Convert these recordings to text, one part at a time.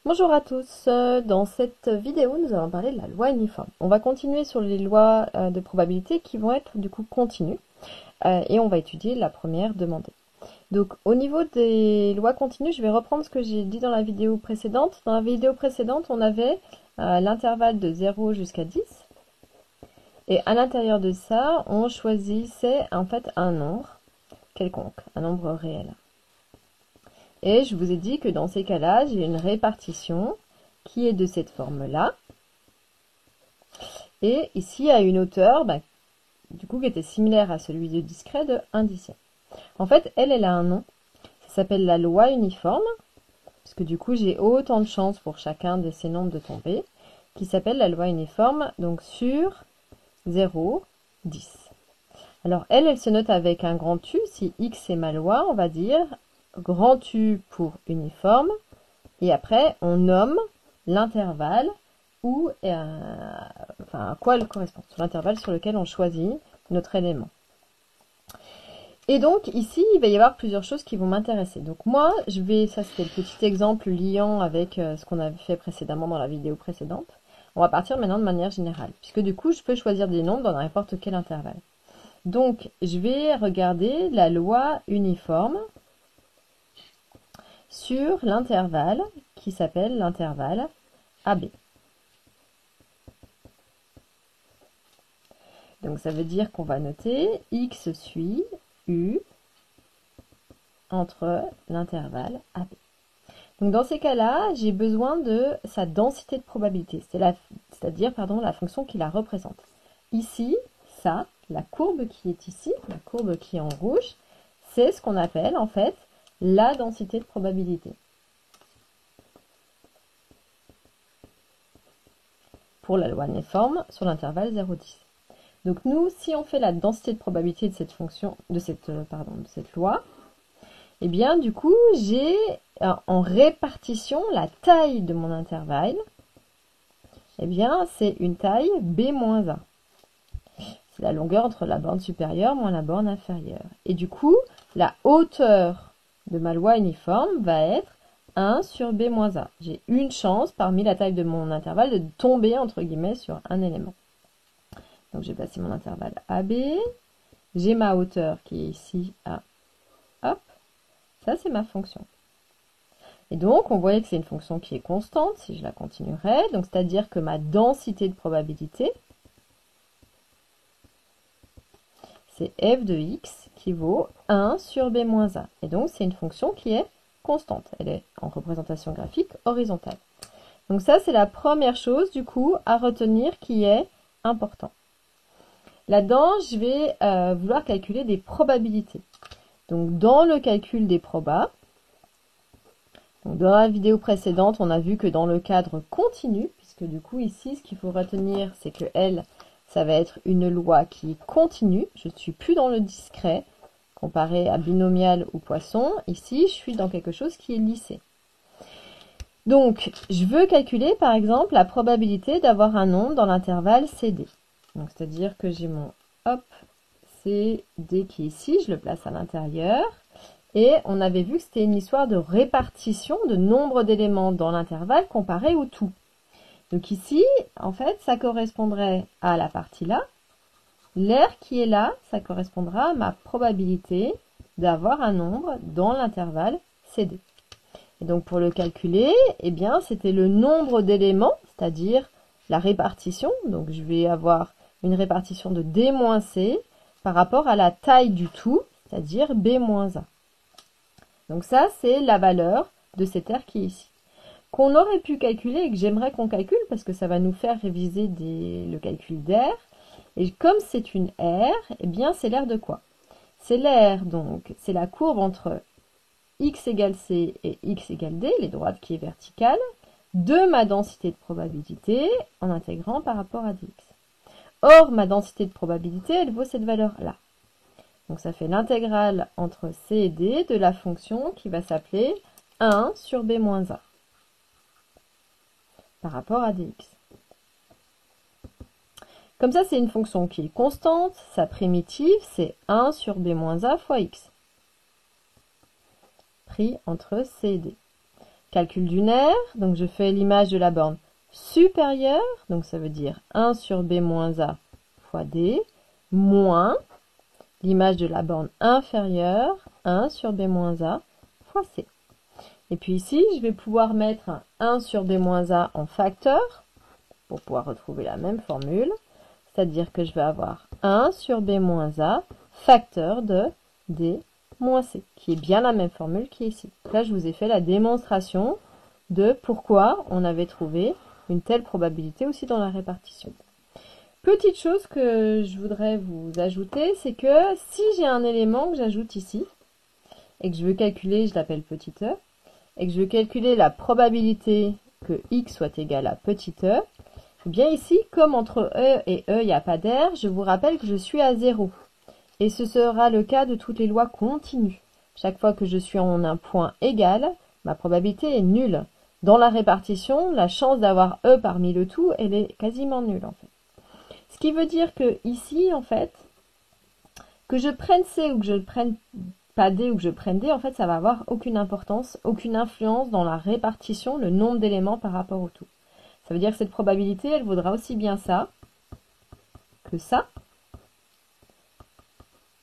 Bonjour à tous, dans cette vidéo nous allons parler de la loi uniforme. On va continuer sur les lois de probabilité qui vont être du coup continues et on va étudier la première demandée. Donc au niveau des lois continues, je vais reprendre ce que j'ai dit dans la vidéo précédente. Dans la vidéo précédente, on avait l'intervalle de 0 jusqu'à 10 et à l'intérieur de ça, on choisissait en fait un nombre quelconque, un nombre réel. Et je vous ai dit que dans ces cas-là, j'ai une répartition qui est de cette forme-là. Et ici, à une hauteur, du coup, qui était similaire à celui de discret de 1 dixième. En fait, elle a un nom. Ça s'appelle la loi uniforme, parce que du coup, j'ai autant de chances pour chacun de ces nombres de tomber, qui s'appelle la loi uniforme, donc sur 0, 10. Alors, elle se note avec un grand U. Si X est ma loi, on va dire grand U pour uniforme. Et après, on nomme l'intervalle où, à quoi elle correspond, sur l'intervalle sur lequel on choisit notre élément. Et donc ici, il va y avoir plusieurs choses qui vont m'intéresser. Donc moi, ça c'était le petit exemple liant avec ce qu'on avait fait précédemment dans la vidéo précédente. On va partir maintenant de manière générale, puisque du coup, je peux choisir des nombres dans n'importe quel intervalle. Donc, je vais regarder la loi uniforme sur l'intervalle qui s'appelle l'intervalle AB. Donc ça veut dire qu'on va noter X suit U entre l'intervalle AB. Donc dans ces cas-là, j'ai besoin de sa densité de probabilité, c'est-à-dire la fonction qui la représente. Ici, ça, la courbe qui est ici, la courbe qui est en rouge, c'est ce qu'on appelle en fait la densité de probabilité. Pour la loi uniforme sur l'intervalle 0,10. Donc nous, si on fait la densité de probabilité de cette fonction, de cette loi, eh bien du coup, j'ai en répartition la taille de mon intervalle. Eh bien, c'est une taille B-1. C'est la longueur entre la borne supérieure moins la borne inférieure. Et du coup, la hauteur de ma loi uniforme va être 1 sur B-1. J'ai une chance parmi la taille de mon intervalle de tomber entre guillemets sur un élément. Donc j'ai placé mon intervalle AB, j'ai ma hauteur qui est ici à hop, ça c'est ma fonction. Et donc on voyait que c'est une fonction qui est constante, si je la continuerais, donc c'est-à-dire que ma densité de probabilité, c'est f de x qui vaut 1 sur b-1. Et donc c'est une fonction qui est constante, elle est en représentation graphique horizontale. Donc ça c'est la première chose du coup à retenir qui est important. Là-dedans, je vais vouloir calculer des probabilités. Donc, dans le calcul des probas, dans la vidéo précédente, on a vu que dans le cadre continu, puisque du coup, ici, ce qu'il faut retenir, c'est que L, ça va être une loi qui est continue. Je ne suis plus dans le discret, comparé à binomial ou poisson. Ici, je suis dans quelque chose qui est lissé. Donc, je veux calculer, par exemple, la probabilité d'avoir un nombre dans l'intervalle CD. Donc, c'est-à-dire que j'ai mon CD qui est ici, je le place à l'intérieur. Et on avait vu que c'était une histoire de répartition de nombre d'éléments dans l'intervalle comparé au tout. Donc ici, en fait, ça correspondrait à la partie là. L'air qui est là, ça correspondra à ma probabilité d'avoir un nombre dans l'intervalle CD. Et donc pour le calculer, eh bien, c'était le nombre d'éléments, c'est-à-dire la répartition. Donc je vais avoir une répartition de D-C par rapport à la taille du tout, c'est-à-dire B-A. Donc ça, c'est la valeur de cet R qui est ici. Qu'on aurait pu calculer et que j'aimerais qu'on calcule parce que ça va nous faire réviser le calcul d'R. Et comme c'est une R, eh bien c'est l'air de quoi? C'est l'air, donc, c'est la courbe entre x égale c et x égale d, les droites qui est verticale, de ma densité de probabilité en intégrant par rapport à dx. Or, ma densité de probabilité, elle vaut cette valeur-là. Donc ça fait l'intégrale entre c et d de la fonction qui va s'appeler 1 sur b-1 par rapport à dx. Comme ça, c'est une fonction qui est constante, sa primitive, c'est 1 sur b-a fois x, pris entre c et d. calcul dunaire, donc je fais l'image de la borne supérieure, donc ça veut dire 1 sur b moins a fois d, moins l'image de la borne inférieure, 1 sur b moins a fois c. Et puis ici, je vais pouvoir mettre un 1 sur b moins a en facteur, pour pouvoir retrouver la même formule, c'est-à-dire que je vais avoir 1 sur b moins a, facteur de d moins c, qui est bien la même formule qui est ici. Là, je vous ai fait la démonstration de pourquoi on avait trouvé une telle probabilité aussi dans la répartition. Petite chose que je voudrais vous ajouter, c'est que si j'ai un élément que j'ajoute ici, et que je veux calculer, je l'appelle petit e, et que je veux calculer la probabilité que x soit égal à petit e, eh bien ici, comme entre e et e, il n'y a pas d'air, je vous rappelle que je suis à 0. Et ce sera le cas de toutes les lois continues. Chaque fois que je suis en un point égal, ma probabilité est nulle. Dans la répartition, la chance d'avoir e parmi le tout, elle est quasiment nulle en fait. Ce qui veut dire que ici, en fait, que je prenne c ou que je ne prenne pas d ou que je prenne d, en fait, ça va avoir aucune importance, aucune influence dans la répartition, le nombre d'éléments par rapport au tout. Ça veut dire que cette probabilité, elle vaudra aussi bien ça que ça.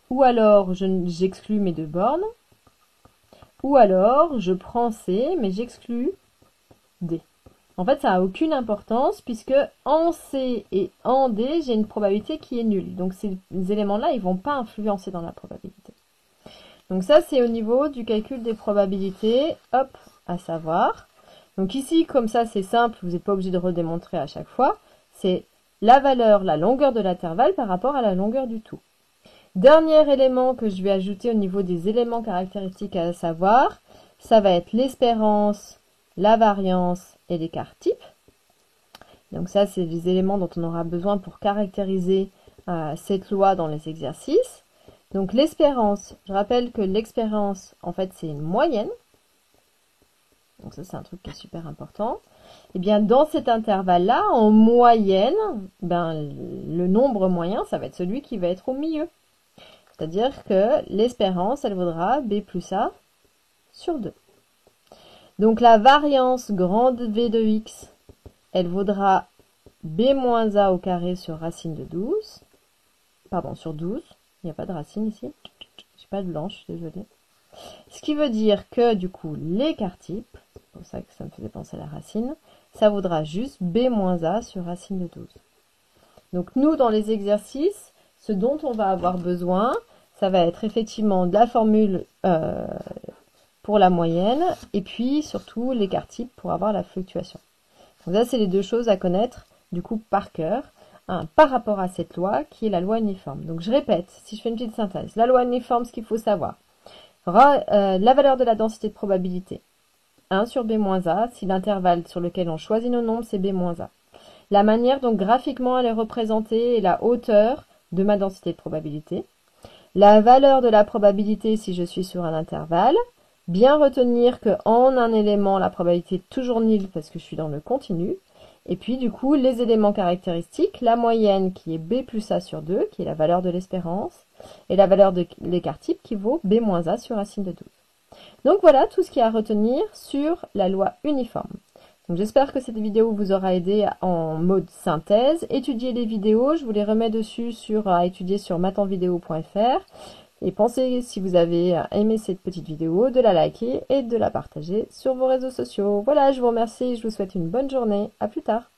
Ou alors, j'exclus mes deux bornes. Ou alors, je prends C, mais j'exclus D. En fait, ça n'a aucune importance, puisque en C et en D, j'ai une probabilité qui est nulle. Donc, ces éléments-là, ils ne vont pas influencer dans la probabilité. Donc ça, c'est au niveau du calcul des probabilités. Hop, à savoir. Donc ici, comme ça, c'est simple, vous n'êtes pas obligé de redémontrer à chaque fois. C'est la valeur, la longueur de l'intervalle par rapport à la longueur du tout. Dernier élément que je vais ajouter au niveau des éléments caractéristiques à savoir, ça va être l'espérance, la variance et l'écart type. Donc ça, c'est les éléments dont on aura besoin pour caractériser cette loi dans les exercices. Donc l'espérance, je rappelle que l'expérience, en fait, c'est une moyenne. Donc ça, c'est un truc qui est super important. Et bien, dans cet intervalle-là, en moyenne, le nombre moyen, ça va être celui qui va être au milieu. C'est-à-dire que l'espérance, elle vaudra b plus a sur 2. Donc la variance grande V de x, elle vaudra b moins a au carré sur racine de 12. Pardon, sur 12. Il n'y a pas de racine ici. J'ai pas de blanche, désolée. Ce qui veut dire que, du coup, l'écart type, c'est pour ça que ça me faisait penser à la racine, ça vaudra juste b moins a sur racine de 12. Donc nous, dans les exercices, ce dont on va avoir besoin, ça va être effectivement de la formule pour la moyenne, et puis surtout l'écart type pour avoir la fluctuation. Donc ça, c'est les deux choses à connaître, du coup, par cœur, par rapport à cette loi, qui est la loi uniforme. Donc je répète, si je fais une petite synthèse, la loi uniforme, ce qu'il faut savoir, la valeur de la densité de probabilité, 1 sur b moins a, si l'intervalle sur lequel on choisit nos nombres, c'est b moins a. La manière dont graphiquement elle est représentée et la hauteur de ma densité de probabilité. La valeur de la probabilité si je suis sur un intervalle. Bien retenir qu'en un élément, la probabilité est toujours nulle parce que je suis dans le continu. Et puis du coup, les éléments caractéristiques, la moyenne qui est b plus a sur 2, qui est la valeur de l'espérance, et la valeur de l'écart type qui vaut b moins a sur racine de 12. Donc voilà tout ce qu'il y a à retenir sur la loi uniforme. J'espère que cette vidéo vous aura aidé en mode synthèse. Étudiez les vidéos, je vous les remets dessus à étudier sur mathsvideo.fr. Et pensez, si vous avez aimé cette petite vidéo, de la liker et de la partager sur vos réseaux sociaux. Voilà, je vous remercie, je vous souhaite une bonne journée. À plus tard.